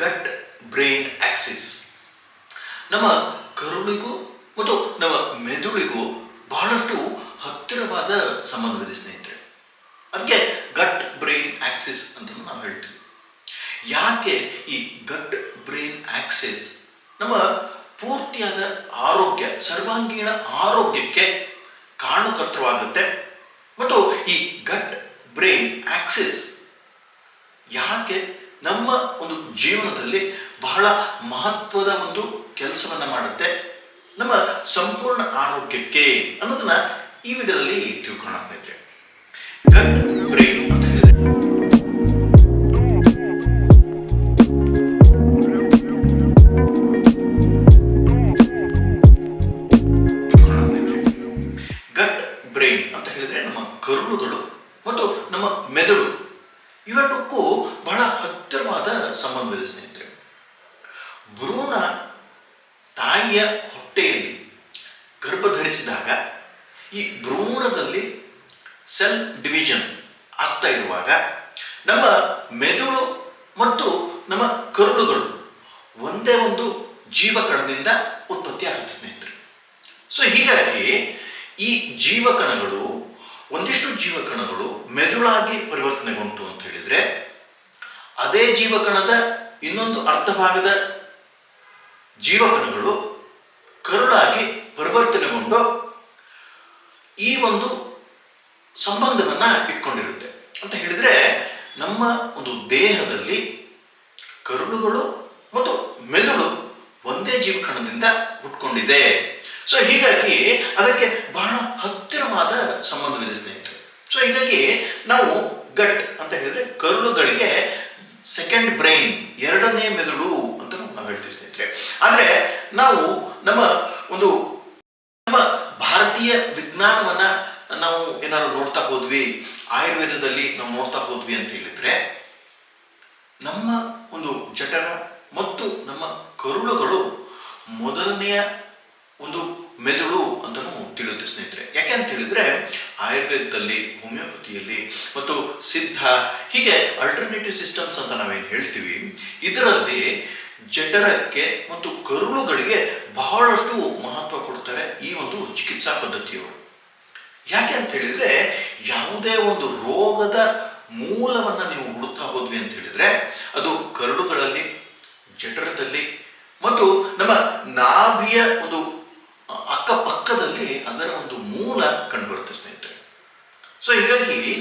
ಗಟ್ brain Axis ನಮ್ಮ ಕರುಳಿಗೂ ಮತ್ತು ನಮ್ಮ ಮೆದುಳಿಗೂ ಬಹಳಷ್ಟು ಹತ್ತಿರವಾದ ಸಂಬಂಧವಿದೆ ಸ್ನೇಹಿತರೆ. ಅದಕ್ಕೆ ಗಟ್ ಬ್ರೈನ್ ಆಕ್ಸಿಸ್ ಅಂತ ನಾವು ಹೇಳ್ತೀವಿ. ಯಾಕೆ ಈ ಗಟ್ ಬ್ರೈನ್ ಆಕ್ಸಿಸ್ ನಮ್ಮ ಪೂರ್ತಿಯಾದ ಆರೋಗ್ಯ, ಸರ್ವಾಂಗೀಣ ಆರೋಗ್ಯಕ್ಕೆ ಕಾರಣಕರ್ತವಾಗುತ್ತೆ ಮತ್ತು ಈ ಗಟ್ ಬ್ರೈನ್ ಆಕ್ಸಿಸ್ ಯಾಕೆ ನಮ್ಮ ಒಂದು ಜೀವನದಲ್ಲಿ ಬಹಳ ಮಹತ್ವದ ಒಂದು ಕೆಲಸವನ್ನ ಮಾಡುತ್ತೆ ನಮ್ಮ ಸಂಪೂರ್ಣ ಆರೋಗ್ಯಕ್ಕೆ ಅನ್ನೋದನ್ನ ಈ ವಿಡಿಯೋದಲ್ಲಿ ತಿಳ್ಕೊಳ್ಳೋಣ ಸ್ನೇಹಿತರೆ. ಗಟ್ ಬ್ರೈನ್ ಅಂತ ಹೇಳಿದ್ರೆ ಗಟ್ ಬ್ರೈನ್ ಅಂತ ಹೇಳಿದ್ರೆ ನಮ್ಮ ಕರುಳುಗಳು ಮತ್ತು ನಮ್ಮ ಮೆದುಳು ಇವೆರಡಕ್ಕೂ ಬಹಳ ಹತ್ತಿರವಾದ ಸಂಬಂಧವಿದೆ ಸ್ನೇಹಿತರೆ. ಭ್ರೂಣ ತಾಯಿಯ ಹೊಟ್ಟೆಯಲ್ಲಿ ಗರ್ಭಧರಿಸಿದಾಗ ಈ ಭ್ರೂಣದಲ್ಲಿ ಸೆಲ್ ಡಿವಿಷನ್ ಆಗ್ತಾ ಇರುವಾಗ ನಮ್ಮ ಮೆದುಳು ಮತ್ತು ನಮ್ಮ ಕರುಳುಗಳು ಒಂದೇ ಒಂದು ಜೀವಕಣದಿಂದ ಉತ್ಪತ್ತಿ ಆಗುತ್ತೆ ಸ್ನೇಹಿತರೆ. ಸೊ ಹೀಗಾಗಿ ಈ ಜೀವಕಣಗಳು ಒಂದಿಷ್ಟು ಜೀವಕಣಗಳು ಮೆದುಳಾಗಿ ಪರಿವರ್ತನೆಗೊಂಡು ಅಂತ ಹೇಳಿದ್ರೆ, ಅದೇ ಜೀವಕಣದ ಇನ್ನೊಂದು ಅರ್ಧ ಭಾಗದ ಜೀವಕಣಗಳು ಕರುಳಾಗಿ ಪರಿವರ್ತನೆಗೊಂಡು ಈ ಒಂದು ಸಂಬಂಧವನ್ನ ಇಟ್ಕೊಂಡಿರುತ್ತೆ ಅಂತ ಹೇಳಿದ್ರೆ, ನಮ್ಮ ಒಂದು ದೇಹದಲ್ಲಿ ಕರುಳುಗಳು ಮತ್ತು ಮೆದುಳು ಒಂದೇ ಜೀವಕಣದಿಂದ ಹುಟ್ಕೊಂಡಿದೆ. ಸೊ ಹೀಗಾಗಿ ಅದಕ್ಕೆ ಬಹಳ ಹತ್ತಿರವಾದ ಸಂಬಂಧವಿದೆ ಸ್ನೇಹಿತರೆ. ಸೊ ಹೀಗಾಗಿ ನಾವು ಗಟ್ ಅಂತ ಹೇಳಿದ್ರೆ ಕರುಳುಗಳಿಗೆ ಸೆಕೆಂಡ್ ಬ್ರೈನ್, ಎರಡನೇ ಮೆದುಳು ಅಂತ ನಾವು ಹೇಳ್ತೀವಿ ಸ್ನೇಹಿತರೆ. ಆದ್ರೆ ನಾವು ನಮ್ಮ ಒಂದು ನಮ್ಮ ಭಾರತೀಯ ವಿಜ್ಞಾನವನ್ನ ನಾವು ಏನಾದ್ರು ನೋಡ್ತಾ ಹೋದ್ವಿ, ಆಯುರ್ವೇದದಲ್ಲಿ ನಾವು ನೋಡ್ತಾ ಹೋದ್ವಿ ಅಂತ ಹೇಳಿದ್ರೆ, ನಮ್ಮ ಒಂದು ಜಠರ ಮತ್ತು ನಮ್ಮ ಕರುಳುಗಳು ಮೊದಲನೆಯ ಒಂದು ಮೆದುಳು ಅಂತ ತಿಳಿಯುತ್ತೆ ಸ್ನೇಹಿತರೆ. ಯಾಕೆ ಅಂತ ಹೇಳಿದ್ರೆ, ಆಯುರ್ವೇದದಲ್ಲಿ, ಹೋಮಿಯೋಪತಿಯಲ್ಲಿ ಮತ್ತು ಸಿದ್ಧ, ಹೀಗೆ ಅಲ್ಟರ್ನೇಟಿವ್ ಸಿಸ್ಟಮ್ಸ್ ಅಂತ ನಾವೇನು ಹೇಳ್ತೀವಿ, ಇದರಲ್ಲಿ ಜಠರಕ್ಕೆ ಮತ್ತು ಕರುಳುಗಳಿಗೆ ಬಹಳಷ್ಟು ಮಹತ್ವ ಕೊಡ್ತಾರೆ ಈ ಒಂದು ಚಿಕಿತ್ಸಾ ಪದ್ಧತಿಯವರು. ಯಾಕೆ ಅಂತ ಹೇಳಿದ್ರೆ, ಯಾವುದೇ ಒಂದು ರೋಗದ ಮೂಲವನ್ನ ನೀವು ಹುಡುಕ್ತಾ ಹೋದ್ವಿ ಅಂತ ಹೇಳಿದ್ರೆ ಅದು ಕರುಳುಗಳಲ್ಲಿ, ಜಠರದಲ್ಲಿ ಮತ್ತು ನಮ್ಮ ನಾಭಿಯ ಒಂದು ಅಕ್ಕಪಕ್ಕದಲ್ಲಿ ಅದರ ಒಂದು ಮೂಲ ಕಂಡುಬರುತ್ತೆ ಸ್ನೇಹಿತರೆ. ಸೊ ಹೀಗಾಗಿ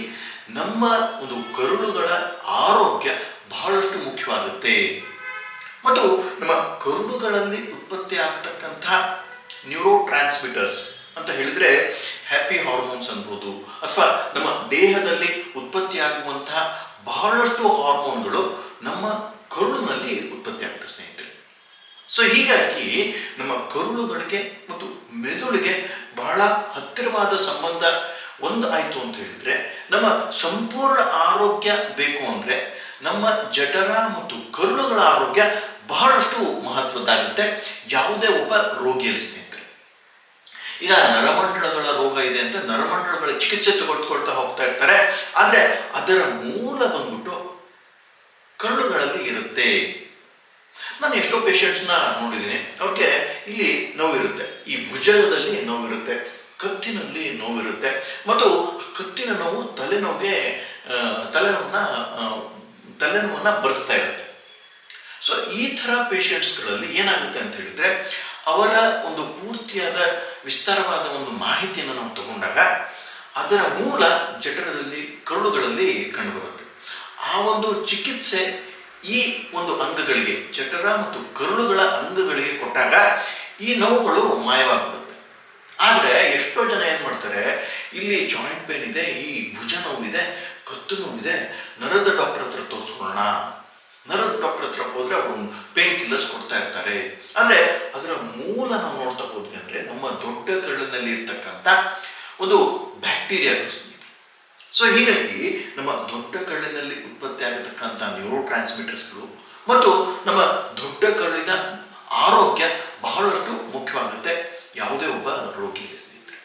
ನಮ್ಮ ಒಂದು ಕರುಳುಗಳ ಆರೋಗ್ಯ ಬಹಳಷ್ಟು ಮುಖ್ಯವಾಗುತ್ತೆ ಮತ್ತು ನಮ್ಮ ಕರುಳುಗಳಲ್ಲಿ ಉತ್ಪತ್ತಿ ಆಗ್ತಕ್ಕಂತಹ ನ್ಯೂರೋ ಟ್ರಾನ್ಸ್ಮಿಟರ್ಸ್ ಅಂತ ಹೇಳಿದ್ರೆ ಹ್ಯಾಪಿ ಹಾರ್ಮೋನ್ಸ್ ಅನ್ಬೋದು, ಅಥವಾ ನಮ್ಮ ದೇಹದಲ್ಲಿ ಉತ್ಪತ್ತಿ ಆಗುವಂತಹ ಬಹಳಷ್ಟು ಹಾರ್ಮೋನ್ಗಳು ನಮ್ಮ ಕರುಳಿನಲ್ಲಿ ಉತ್ಪತ್ತಿ ಆಗ್ತದೆ ಸ್ನೇಹಿತರೆ. ಸೊ ಹೀಗಾಗಿ ನಮ್ಮ ಕರುಳುಗಳಿಗೆ ಮತ್ತು ಮೆದುಳಿಗೆ ಬಹಳ ಹತ್ತಿರವಾದ ಸಂಬಂಧ ಒಂದು ಆಯ್ತು ಅಂತ ಹೇಳಿದ್ರೆ, ನಮ್ಮ ಸಂಪೂರ್ಣ ಆರೋಗ್ಯ ಬೇಕು ಅಂದ್ರೆ ನಮ್ಮ ಜಠರ ಮತ್ತು ಕರುಳುಗಳ ಆರೋಗ್ಯ ಬಹಳಷ್ಟು ಮಹತ್ವದ್ದಾಗುತ್ತೆ ಯಾವುದೇ ಒಬ್ಬ ರೋಗಿಯಲ್ಲಿ ಸ್ನೇಹಿತರೆ. ಈಗ ನರಮಂಡಲಗಳ ರೋಗ ಇದೆ ಅಂತ ನರಮಂಡಲಗಳ ಚಿಕಿತ್ಸೆ ತಗೊಳ್ತಾ ಹೋಗ್ತಾ ಇರ್ತಾರೆ, ಆದ್ರೆ ಅದರ ಮೂಲ ಬಂದ್ಬಿಟ್ಟು ಕರುಳುಗಳಲ್ಲಿ ಇರುತ್ತೆ. ನಾನು ಎಷ್ಟೋ ಪೇಷಂಟ್ಸ್ನ ನೋಡಿದ್ದೀನಿ, ಅವ್ರಿಗೆ ಇಲ್ಲಿ ನೋವಿರುತ್ತೆ, ಈ ಭುಜದಲ್ಲಿ ನೋವಿರುತ್ತೆ, ಕತ್ತಿನಲ್ಲಿ ನೋವಿರುತ್ತೆ ಮತ್ತು ಕತ್ತಿನ ನೋವು ತಲೆನೋವನ್ನ ಬರೆಸ್ತಾ ಇರುತ್ತೆ. ಸೊ ಈ ಥರ ಪೇಷಂಟ್ಸ್ಗಳಲ್ಲಿ ಏನಾಗುತ್ತೆ ಅಂತ ಹೇಳಿದ್ರೆ, ಅವರ ಒಂದು ಪೂರ್ತಿಯಾದ ವಿಸ್ತಾರವಾದ ಒಂದು ಮಾಹಿತಿಯನ್ನು ನಾವು ತಗೊಂಡಾಗ ಅದರ ಮೂಲ ಜಠರದಲ್ಲಿ, ಕರುಳುಗಳಲ್ಲಿ ಕಂಡುಬರುತ್ತೆ. ಆ ಒಂದು ಚಿಕಿತ್ಸೆ ಈ ಒಂದು ಅಂಗಗಳಿಗೆ, ಜಠರ ಮತ್ತು ಕರುಳುಗಳ ಅಂಗಗಳಿಗೆ ಕೊಟ್ಟಾಗ ಈ ನೋವುಗಳು ಮಾಯವಾಗ್ಬಿಡುತ್ತೆ. ಆದ್ರೆ ಎಷ್ಟೋ ಜನ ಏನ್ ಮಾಡ್ತಾರೆ, ಇಲ್ಲಿ ಜಾಯಿಂಟ್ ಪೇನ್ ಇದೆ, ಈ ಭುಜ ನೋವಿದೆ, ಕತ್ತು ನೋವಿದೆ, ನರದ ಡಾಕ್ಟರ್ ಹತ್ರ ತೋರಿಸ್ಕೊಳ್ಳೋಣ, ನರದ ಡಾಕ್ಟರ್ ಹತ್ರ ಹೋದ್ರೆ ಅವರು ಪೇನ್ ಕಿಲ್ಲರ್ಸ್ ಕೊಡ್ತಾ ಇರ್ತಾರೆ. ಆದ್ರೆ ಅದರ ಮೂಲ ನಾವು ನೋಡ್ತಾ ಹೋದ್ವಿ ಅಂದ್ರೆ ನಮ್ಮ ದೊಡ್ಡ ಕರುಳಿನಲ್ಲಿ ಇರ್ತಕ್ಕಂಥ ಒಂದು ಬ್ಯಾಕ್ಟೀರಿಯಾಗಳು. ಸೊ ಹೀಗಾಗಿ ನಮ್ಮ ದೊಡ್ಡ ಕರುಳಿನಲ್ಲಿ ಉತ್ಪತ್ತಿ ಆಗತಕ್ಕಂಥ ನ್ಯೂರೋ ಟ್ರಾನ್ಸ್ಮಿಟರ್ಸ್ಗಳು ಮತ್ತು ನಮ್ಮ ದೊಡ್ಡ ಕರುಳಿನ ಆರೋಗ್ಯ ಬಹಳಷ್ಟು ಮುಖ್ಯವಾಗುತ್ತೆ ಯಾವುದೇ ಒಬ್ಬ ರೋಗಿಯಲ್ಲಿ ಸ್ನೇಹಿತರೆ.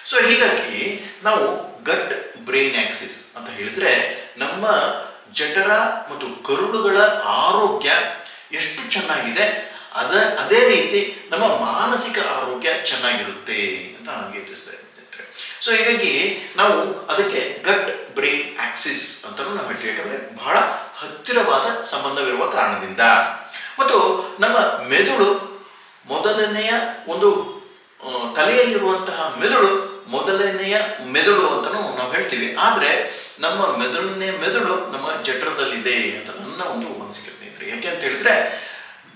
ಸೊ ಹೀಗಾಗಿ ನಾವು ಗಟ್ ಬ್ರೈನ್ ಆಕ್ಸಿಸ್ ಅಂತ ಹೇಳಿದ್ರೆ ನಮ್ಮ ಜಠರ ಮತ್ತು ಕರುಳುಗಳ ಆರೋಗ್ಯ ಎಷ್ಟು ಚೆನ್ನಾಗಿದೆ ಅದೇ ರೀತಿ ನಮ್ಮ ಮಾನಸಿಕ ಆರೋಗ್ಯ ಚೆನ್ನಾಗಿರುತ್ತೆ ಅಂತ ನನಗೆ ತಿಳಿಸ್ತಾ ಇರುತ್ತೆ. ಸೊ ಹೀಗಾಗಿ ನಾವು ಅದಕ್ಕೆ ಗಟ್ ಬ್ರೈನ್ ಆಕ್ಸಿಸ್ ಅಂತ ನಾವು ಹೇಳ್ತೀವಿ, ಯಾಕಂದ್ರೆ ಬಹಳ ಹತ್ತಿರವಾದ ಸಂಬಂಧವಿರುವ ಕಾರಣದಿಂದ. ಮತ್ತು ನಮ್ಮ ಮೆದುಳು ಮೊದಲನೆಯ ಒಂದು ತಲೆಯಲ್ಲಿರುವಂತಹ ಮೆದುಳು ಮೊದಲನೆಯ ಮೆದುಳು ಅಂತಲೂ ನಾವು ಹೇಳ್ತೀವಿ. ಆದರೆ ನಮ್ಮ ಮೆದುಳು ನಮ್ಮ ಜಠರದಲ್ಲಿದೆ ಅಂತ ನನ್ನ ಒಂದು ಅನಿಸಿಕೆ ಸ್ನೇಹಿತರೆ. ಯಾಕೆ ಅಂತ ಹೇಳಿದ್ರೆ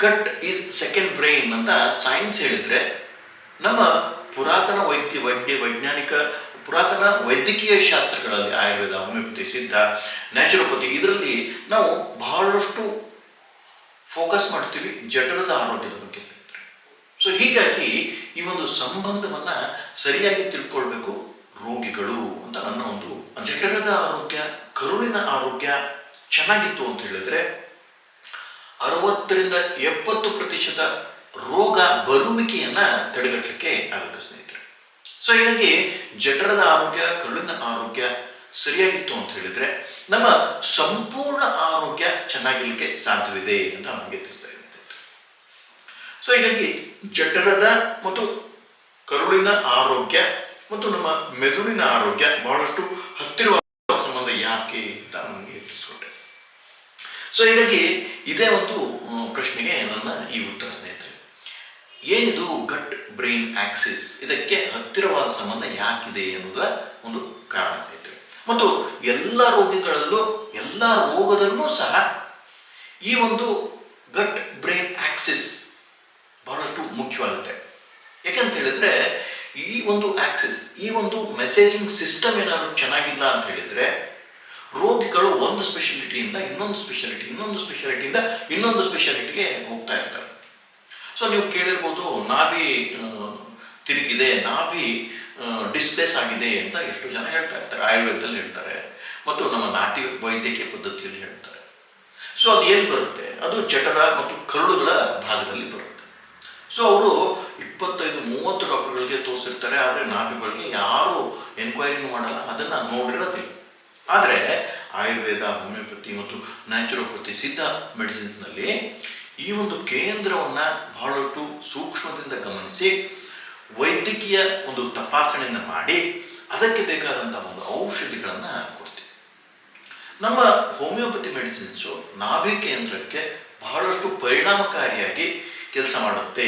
ಗಟ್ ಈಸ್ ಸೆಕೆಂಡ್ ಬ್ರೈನ್ ಅಂತ ಸೈನ್ಸ್ ಹೇಳಿದ್ರೆ, ನಮ್ಮ ಪುರಾತನ ಪುರಾತನ ವೈದ್ಯಕೀಯ ಶಾಸ್ತ್ರಗಳಲ್ಲಿ ಆಯುರ್ವೇದ, ಹೋಮಿಯೋಪತಿ, ಸಿದ್ಧ, ನ್ಯಾಚುರೋಪತಿ ಇದರಲ್ಲಿ ನಾವು ಬಹಳಷ್ಟು ಫೋಕಸ್ ಮಾಡ್ತೀವಿ ಜಠರದ ಆರೋಗ್ಯದ ಬಗ್ಗೆ ಸ್ನೇಹಿತರೆ. ಸೊ ಹೀಗಾಗಿ ಈ ಒಂದು ಸಂಬಂಧವನ್ನ ಸರಿಯಾಗಿ ತಿಳ್ಕೊಳ್ಬೇಕು ರೋಗಿಗಳು ಅಂತ ನನ್ನ ಒಂದು. ಜಠರದ ಆರೋಗ್ಯ, ಕರುಳಿನ ಆರೋಗ್ಯ ಚೆನ್ನಾಗಿತ್ತು ಅಂತ ಹೇಳಿದ್ರೆ 60-70% ರೋಗ ಬರುವಿಕೆಯನ್ನ ತಡೆಗಟ್ಟಲಿಕ್ಕೆ ಆಗುತ್ತೆ ಸ್ನೇಹಿತರೆ. ಸೊ ಹೀಗಾಗಿ ಜಠರದ ಆರೋಗ್ಯ, ಕರುಳಿನ ಆರೋಗ್ಯ ಸರಿಯಾಗಿತ್ತು ಅಂತ ಹೇಳಿದ್ರೆ ನಮ್ಮ ಸಂಪೂರ್ಣ ಆರೋಗ್ಯ ಚೆನ್ನಾಗಿರ್ಲಿಕ್ಕೆ ಸಾಧ್ಯವಿದೆ ಅಂತ ನಮಗೆ ತಿಳಿಸ್ತಾ ಇರುತ್ತೆ. ಸೊ ಹೀಗಾಗಿ ಜಠರದ ಮತ್ತು ಕರುಳಿನ ಆರೋಗ್ಯ ಮತ್ತು ನಮ್ಮ ಮೆದುಳಿನ ಆರೋಗ್ಯ ಬಹಳಷ್ಟು ಹತ್ತಿರವಾದ ಸಂಬಂಧ ಯಾಕೆ ಅಂತ ನಮಗೆ ತಿಳಿಸ್ಕೊಂಡೆ. ಸೊ ಹೀಗಾಗಿ ಇದೇ ಒಂದು ಪ್ರಶ್ನೆಗೆ ನನ್ನ ಈ ಉತ್ತರ ಸ್ನೇಹಿತರೆ. ಏನಿದು ಗಟ್ ಬ್ರೈನ್ ಆಕ್ಸಿಸ್, ಇದಕ್ಕೆ ಹತ್ತಿರವಾದ ಸಂಬಂಧ ಯಾಕಿದೆ ಅನ್ನೋದರ ಒಂದು ಕಾರಣ ಸ್ನೇಹಿತರೆ. ಮತ್ತು ಎಲ್ಲ ರೋಗಿಗಳಲ್ಲೂ, ಎಲ್ಲ ರೋಗದಲ್ಲೂ ಸಹ ಈ ಒಂದು ಗಟ್ ಬ್ರೈನ್ ಆಕ್ಸಿಸ್ ಬಹಳಷ್ಟು ಮುಖ್ಯವಾಗುತ್ತೆ. ಯಾಕಂತ ಹೇಳಿದ್ರೆ ಈ ಒಂದು ಆಕ್ಸಿಸ್, ಈ ಒಂದು ಮೆಸೇಜಿಂಗ್ ಸಿಸ್ಟಮ್ ಏನಾದರೂ ಚೆನ್ನಾಗಿಲ್ಲ ಅಂತ ಹೇಳಿದ್ರೆ ರೋಗಿಗಳು ಒಂದು ಸ್ಪೆಷಾಲಿಟಿಯಿಂದ ಇನ್ನೊಂದು ಸ್ಪೆಷಾಲಿಟಿ, ಇನ್ನೊಂದು ಸ್ಪೆಷಾಲಿಟಿಯಿಂದ ಇನ್ನೊಂದು ಸ್ಪೆಷಾಲಿಟಿಗೆ ಹೋಗ್ತಾ ಇರ್ತಾರೆ. ಸೊ ನೀವು ಕೇಳಿರ್ಬೋದು, ನಾಭಿ ತಿರುಗಿದೆ, ನಾಭಿ ಡಿಸ್ಪ್ಲೇಸ್ ಆಗಿದೆ ಅಂತ ಎಷ್ಟು ಜನ ಹೇಳ್ತಾ ಇರ್ತಾರೆ. ಆಯುರ್ವೇದದಲ್ಲಿ ಹೇಳ್ತಾರೆ ಮತ್ತು ನಮ್ಮ ನಾಟಿ ವೈದ್ಯಕೀಯ ಪದ್ಧತಿಯಲ್ಲಿ ಹೇಳ್ತಾರೆ. ಸೊ ಅದು ಎಲ್ಲಿ ಬರುತ್ತೆ? ಅದು ಜಠರ ಮತ್ತು ಕರುಳುಗಳ ಭಾಗದಲ್ಲಿ ಬರುತ್ತೆ. ಸೊ ಅವರು 25-30 ಡಾಕ್ಟರ್ಗಳಿಗೆ ತೋರಿಸಿರ್ತಾರೆ, ಆದರೆ ನಾಭಿಗಳಿಗೆ ಯಾರು ಎನ್ಕ್ವೈರಿನೂ ಮಾಡಲ್ಲ, ಅದನ್ನು ನೋಡಿರೋದಿಲ್ಲ. ಆದರೆ ಆಯುರ್ವೇದ, ಹೋಮಿಯೋಪತಿ ಮತ್ತು ನ್ಯಾಚುರೋಪತಿ, ಸಿದ್ಧ ಮೆಡಿಸಿನ್ಸ್ನಲ್ಲಿ ಈ ಒಂದು ಕೇಂದ್ರವನ್ನು ಬಹಳಷ್ಟು ಸೂಕ್ಷ್ಮದಿಂದ ಗಮನಿಸಿ ವೈದ್ಯಕೀಯ ಒಂದು ತಪಾಸಣೆಯನ್ನು ಮಾಡಿ ಅದಕ್ಕೆ ಬೇಕಾದಂಥ ಒಂದು ಔಷಧಿಗಳನ್ನು ಕೊಡ್ತೀವಿ. ನಮ್ಮ ಹೋಮಿಯೋಪತಿ ಮೆಡಿಸಿನ್ಸು ನಾಭಿ ಕೇಂದ್ರಕ್ಕೆ ಬಹಳಷ್ಟು ಪರಿಣಾಮಕಾರಿಯಾಗಿ ಕೆಲಸ ಮಾಡುತ್ತೆ.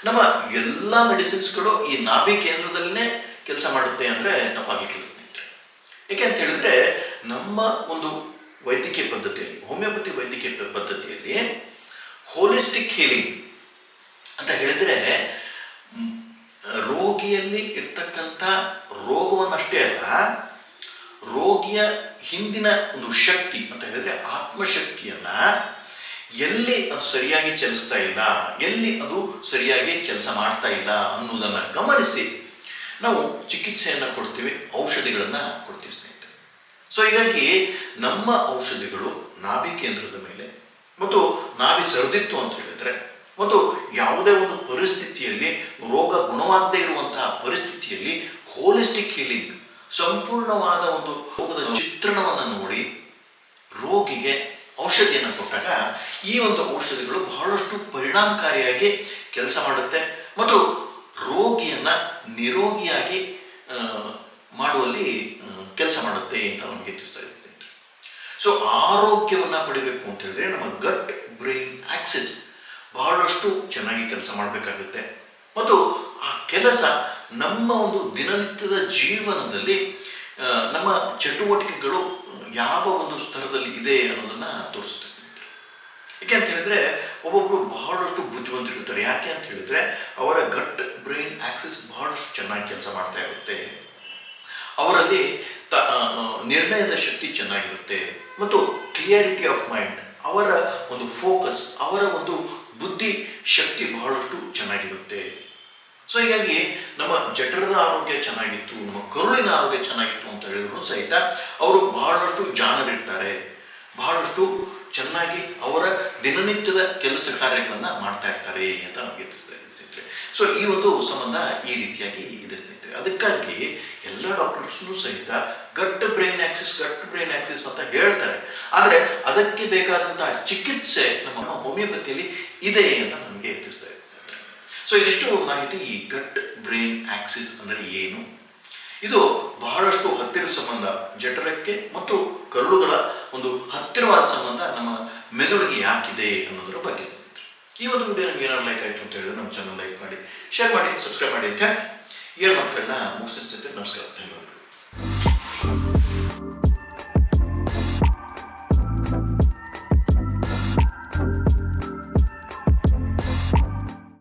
ನಮ್ಮ ಎಲ್ಲ ಮೆಡಿಸಿನ್ಸ್ಗಳು ಈ ನಾಭಿ ಕೇಂದ್ರದಲ್ಲೇ ಕೆಲಸ ಮಾಡುತ್ತೆ ಅಂದರೆ ತಪ್ಪಾಗಲಿಕ್ಕಿಲ್ಲ ಸ್ನೇಹಿತರೆ. ಏಕೆ ಅಂತ ಹೇಳಿದ್ರೆ ನಮ್ಮ ಒಂದು ವೈದ್ಯಕೀಯ ಪದ್ಧತಿಯಲ್ಲಿ, ಹೋಮಿಯೋಪತಿ ವೈದ್ಯಕೀಯ ಪದ್ಧತಿಯಲ್ಲಿ ಹೋಲಿಸ್ಟಿಕ್ ಹೀಲಿಂಗ್ ಅಂತ ಹೇಳಿದ್ರೆ ರೋಗಿಯಲ್ಲಿ ಇರ್ತಕ್ಕಂಥ ರೋಗವನ್ನಷ್ಟೇ ಅಲ್ಲ, ರೋಗಿಯ ಹಿಂದಿನ ಒಂದು ಶಕ್ತಿ ಅಂತ ಹೇಳಿದ್ರೆ ಆತ್ಮಶಕ್ತಿಯನ್ನ ಎಲ್ಲಿ ಅದು ಸರಿಯಾಗಿ ಚಲಿಸ್ತಾ ಇಲ್ಲ, ಎಲ್ಲಿ ಅದು ಸರಿಯಾಗಿ ಕೆಲಸ ಮಾಡ್ತಾ ಇಲ್ಲ ಅನ್ನೋದನ್ನು ಗಮನಿಸಿ ನಾವು ಚಿಕಿತ್ಸೆಯನ್ನು ಕೊಡ್ತೀವಿ, ಔಷಧಿಗಳನ್ನು ಕೊಡ್ತೀವಿ ಸ್ನೇಹಿತರೆ. ಸೊ ಹೀಗಾಗಿ ನಮ್ಮ ಔಷಧಿಗಳು ನಾಭಿ ಕೇಂದ್ರದ ಮೇಲೆ ಮತ್ತು ನಾಭಿ ಸರಿದಿತ್ತು ಅಂತ ಹೇಳಿದ್ರೆ ಮತ್ತು ಯಾವುದೇ ಒಂದು ಪರಿಸ್ಥಿತಿಯಲ್ಲಿ ರೋಗ ಗುಣವಾಗದೇ ಇರುವಂತಹ ಪರಿಸ್ಥಿತಿಯಲ್ಲಿ ಹೋಲಿಸ್ಟಿಕ್ ಹೀಲಿಂಗ್, ಸಂಪೂರ್ಣವಾದ ಒಂದು ರೋಗದ ಚಿತ್ರಣವನ್ನು ನೋಡಿ ರೋಗಿಗೆ ಔಷಧಿಯನ್ನು ಕೊಟ್ಟಾಗ ಈ ಒಂದು ಔಷಧಿಗಳು ಬಹಳಷ್ಟು ಪರಿಣಾಮಕಾರಿಯಾಗಿ ಕೆಲಸ ಮಾಡುತ್ತೆ ಮತ್ತು ರೋಗಿಯನ್ನ ನಿರೋಗಿಯಾಗಿ ಮಾಡುವಲ್ಲಿ ಕೆಲಸ ಮಾಡುತ್ತೆ ಅಂತ ನಮಗೆ ತಿಳಿಸ್ತಾ ಇರುತ್ತೆ. ಸೊ ಆರೋಗ್ಯವನ್ನು ಪಡಿಬೇಕು ಅಂತ ಹೇಳಿದ್ರೆ ನಮ್ಮ ಗಟ್ ಬ್ರೈನ್ ಆಕ್ಸಿಸ್ ಬಹಳಷ್ಟು ಚೆನ್ನಾಗಿ ಕೆಲಸ ಮಾಡಬೇಕಾಗುತ್ತೆ ಮತ್ತು ಆ ಕೆಲಸ ನಮ್ಮ ಒಂದು ದಿನನಿತ್ಯದ ಜೀವನದಲ್ಲಿ ನಮ್ಮ ಚಟುವಟಿಕೆಗಳು ಯಾವ ಒಂದು ಸ್ತರದಲ್ಲಿ ಇದೆ ಅನ್ನೋದನ್ನ ತೋರಿಸುತ್ತೆ ಸ್ನೇಹಿತರೆ. ಯಾಕೆ ಅಂತ ಹೇಳಿದ್ರೆ ಒಬ್ಬೊಬ್ರು ಬಹಳಷ್ಟು ಬುದ್ಧಿವಂತರಿರ್ತಾರೆ. ಯಾಕೆ ಅಂತ ಹೇಳಿದ್ರೆ ಅವರ ಗಟ್ ಬ್ರೈನ್ ಆಕ್ಸಿಸ್ ಬಹಳಷ್ಟು ಚೆನ್ನಾಗಿ ಕೆಲಸ ಮಾಡ್ತಾ ಇರುತ್ತೆ, ಅವರಲ್ಲಿ ನಿರ್ಣಯದ ಶಕ್ತಿ ಚೆನ್ನಾಗಿರುತ್ತೆ ಮತ್ತು ಕ್ಲಿಯರಿಟಿ ಆಫ್ ಮೈಂಡ್, ಅವರ ಒಂದು ಫೋಕಸ್, ಅವರ ಒಂದು ಬುದ್ಧಿ ಶಕ್ತಿ ಬಹಳಷ್ಟು ಚೆನ್ನಾಗಿರುತ್ತೆ. ಸೊ ಹೀಗಾಗಿ ನಮ್ಮ ಜಠರದ ಆರೋಗ್ಯ ಚೆನ್ನಾಗಿತ್ತು, ನಮ್ಮ ಕರುಳಿನ ಆರೋಗ್ಯ ಚೆನ್ನಾಗಿತ್ತು ಅಂತ ಹೇಳಿದ್ರು ಸಹಿತ ಅವರು ಬಹಳಷ್ಟು ಜಾಣರಿರ್ತಾರೆ, ಬಹಳಷ್ಟು ಚೆನ್ನಾಗಿ ಅವರ ದಿನನಿತ್ಯದ ಕೆಲಸ ಕಾರ್ಯಗಳನ್ನು ಮಾಡ್ತಾ ಇರ್ತಾರೆ ಅಂತ ನಮಗೆ ತಿಳಿಸ್ತಾ ಇದೆ ಸ್ನೇಹಿತರೆ. ಸೊ ಈ ಒಂದು ಸಂಬಂಧ ಈ ರೀತಿಯಾಗಿ ಇದೆ ಸ್ನೇಹಿತರೆ. ಅದಕ್ಕಾಗಿ ಎಲ್ಲ ಡಾಕ್ಟರ್ಸ್ನು ಸಹಿತ ಗಟ್ ಬ್ರೈನ್ ಆಕ್ಸಿಸ್ ಅಂತ ಹೇಳ್ತಾರೆ. ಆದರೆ ಅದಕ್ಕೆ ಬೇಕಾದಂತಹ ಚಿಕಿತ್ಸೆ ನಮ್ಮ ಹೋಮಿಯೋಪತಿಯಲ್ಲಿ ಇದೆ ಅಂತ ನಮಗೆ ಎತ್ತಿಸ್ತಾ ಇದ್ದಾರೆ. ಸೊ ಇದಿಷ್ಟು ಮಾಹಿತಿ ಈ ಗಟ್ ಬ್ರೈನ್ ಆಕ್ಸಿಸ್ ಅಂದರೆ ಏನು, ಇದು ಬಹಳಷ್ಟು ಹತ್ತಿರ ಸಂಬಂಧ, ಜಠರಕ್ಕೆ ಮತ್ತು ಕರುಳುಗಳ ಒಂದು ಹತ್ತಿರವಾದ ಸಂಬಂಧ ನಮ್ಮ ಮೆದುಳಿಗೆ ಯಾಕಿದೆ ಅನ್ನೋದರ ಬಗ್ಗೆ. ಈ ಒಂದು ವಿಡಿಯೋ ನಮ್ಗೆ ಏನಾದ್ರು ಲೈಕ್ ಆಯಿತು ಅಂತ ಹೇಳಿದ್ರೆ ನಮ್ಮ ಚಾನಲ್ ಲೈಕ್ ಮಾಡಿ, ಶೇರ್ ಮಾಡಿ, ಸಬ್ಸ್ಕ್ರೈಬ್ ಮಾಡಿ ಅಂತ ಹೇಳಿ 7 ಮಾತುಗಳನ್ನ ಮುಗಿಸ್ತೀನಿ. ನಮಸ್ಕಾರ, ಧನ್ಯವಾದ.